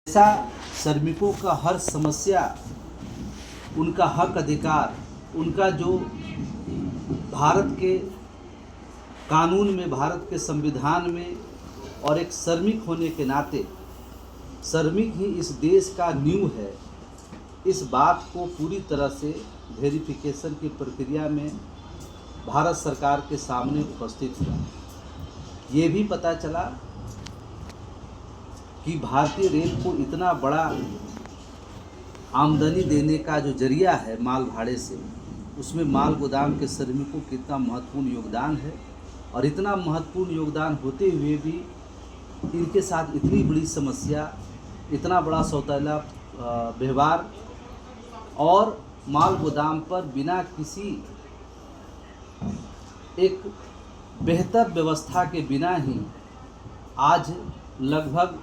ऐसा श्रमिकों का हर समस्या, उनका हक अधिकार, उनका जो भारत के कानून में, भारत के संविधान में, और एक श्रमिक होने के नाते श्रमिक ही इस देश का नींव है, इस बात को पूरी तरह से वेरिफिकेशन की प्रक्रिया में भारत सरकार के सामने उपस्थित हुआ। ये भी पता चला कि भारतीय रेल को इतना बड़ा आमदनी देने का जो जरिया है माल भाड़े से, उसमें माल गोदाम के श्रमिकों का कितना महत्वपूर्ण योगदान है। और इतना महत्वपूर्ण योगदान होते हुए भी इनके साथ इतनी बड़ी समस्या, इतना बड़ा सौतेला व्यवहार, और माल गोदाम पर बिना किसी एक बेहतर व्यवस्था के बिना ही आज लगभग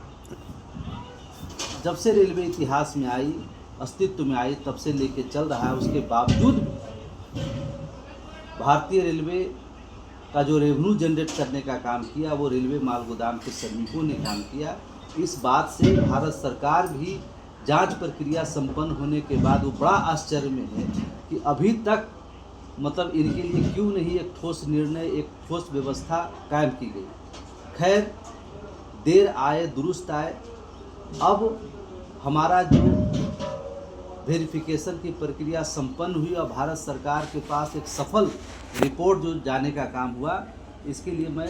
जब से रेलवे इतिहास में आई, अस्तित्व में आई, तब से लेके चल रहा है। उसके बावजूद भारतीय रेलवे का जो रेवेन्यू जनरेट करने का काम किया, वो रेलवे माल गोदाम के श्रमिकों ने काम किया। इस बात से भारत सरकार भी जांच प्रक्रिया संपन्न होने के बाद वो बड़ा आश्चर्य में है कि अभी तक मतलब इनके लिए क्यों नहीं एक ठोस निर्णय, एक ठोस व्यवस्था कायम की गई। खैर, देर आए दुरुस्त आए। अब हमारा जो वेरिफिकेशन की प्रक्रिया संपन्न हुई और भारत सरकार के पास एक सफल रिपोर्ट जो जाने का काम हुआ, इसके लिए मैं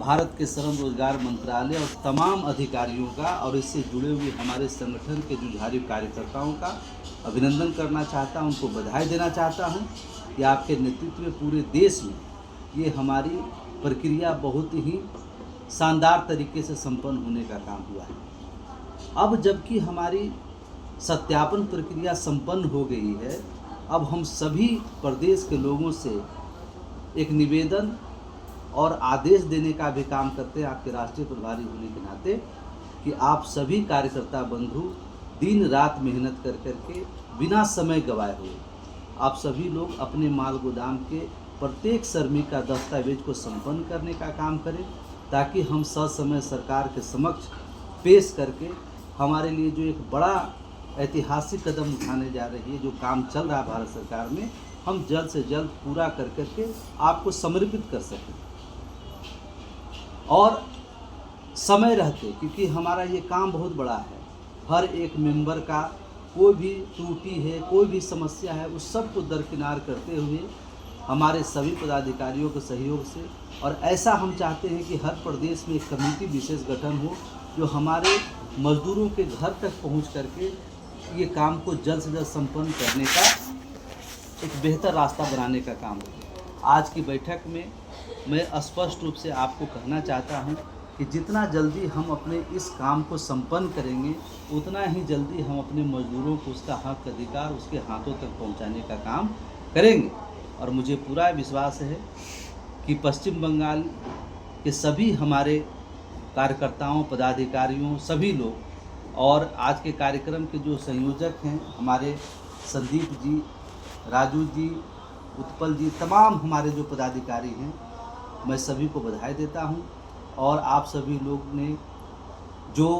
भारत के श्रम रोजगार मंत्रालय और तमाम अधिकारियों का और इससे जुड़े हुए हमारे संगठन के जुझारू कार्यकर्ताओं का अभिनंदन करना चाहता हूं, उनको बधाई देना चाहता हूं कि आपके नेतृत्व में पूरे देश में ये हमारी प्रक्रिया बहुत ही शानदार तरीके से संपन्न होने का काम हुआ है। अब जबकि हमारी सत्यापन प्रक्रिया संपन्न हो गई है, अब हम सभी प्रदेश के लोगों से एक निवेदन और आदेश देने का भी काम करते हैं आपके राष्ट्रीय प्रभारी होने के नाते, कि आप सभी कार्यकर्ता बंधु दिन रात मेहनत कर करके बिना समय गवाए हुए आप सभी लोग अपने माल गोदाम के प्रत्येक श्रमिक का दस्तावेज को संपन्न करने का काम करें, ताकि हम ससमय सरकार के समक्ष पेश करके हमारे लिए जो एक बड़ा ऐतिहासिक कदम उठाने जा रही है, जो काम चल रहा है भारत सरकार में, हम जल्द से जल्द पूरा कर करके आपको समर्पित कर सकें। और समय रहते, क्योंकि हमारा ये काम बहुत बड़ा है, हर एक मेंबर का कोई भी त्रुटि है, कोई भी समस्या है, उस सब को दरकिनार करते हुए हमारे सभी पदाधिकारियों के सहयोग से, और ऐसा हम चाहते हैं कि हर प्रदेश में एक कमेटी विशेष गठन हो जो हमारे मजदूरों के घर तक पहुंच करके ये काम को जल्द से जल्द संपन्न करने का एक बेहतर रास्ता बनाने का काम हो। आज की बैठक में मैं स्पष्ट रूप से आपको कहना चाहता हूं कि जितना जल्दी हम अपने इस काम को संपन्न करेंगे, उतना ही जल्दी हम अपने मजदूरों को उसका हक अधिकार उसके हाथों तक पहुंचाने का काम करेंगे। और मुझे पूरा विश्वास है कि पश्चिम बंगाल के सभी हमारे कार्यकर्ताओं, पदाधिकारियों, सभी लोग, और आज के कार्यक्रम के जो संयोजक हैं हमारे संदीप जी, राजू जी, उत्पल जी, तमाम हमारे जो पदाधिकारी हैं, मैं सभी को बधाई देता हूं। और आप सभी लोग ने जो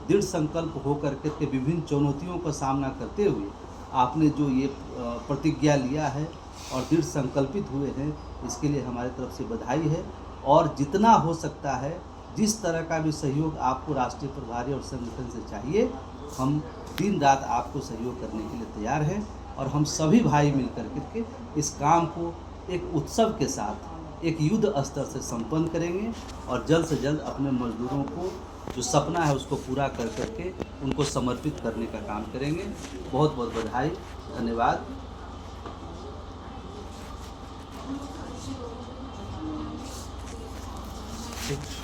दृढ़ संकल्प होकर के विभिन्न चुनौतियों का सामना करते हुए आपने जो ये प्रतिज्ञा लिया है और दृढ़ संकल्पित हुए हैं, इसके लिए हमारी तरफ से बधाई है। और जितना हो सकता है, जिस तरह का भी सहयोग आपको राष्ट्रीय प्रभारी और संगठन से चाहिए, हम दिन रात आपको सहयोग करने के लिए तैयार हैं। और हम सभी भाई मिलकर के इस काम को एक उत्सव के साथ, एक युद्ध स्तर से संपन्न करेंगे और जल्द से जल्द अपने मजदूरों को जो सपना है उसको पूरा कर करके उनको समर्पित करने का काम करेंगे। बहुत बहुत बधाई, धन्यवाद। ठीक।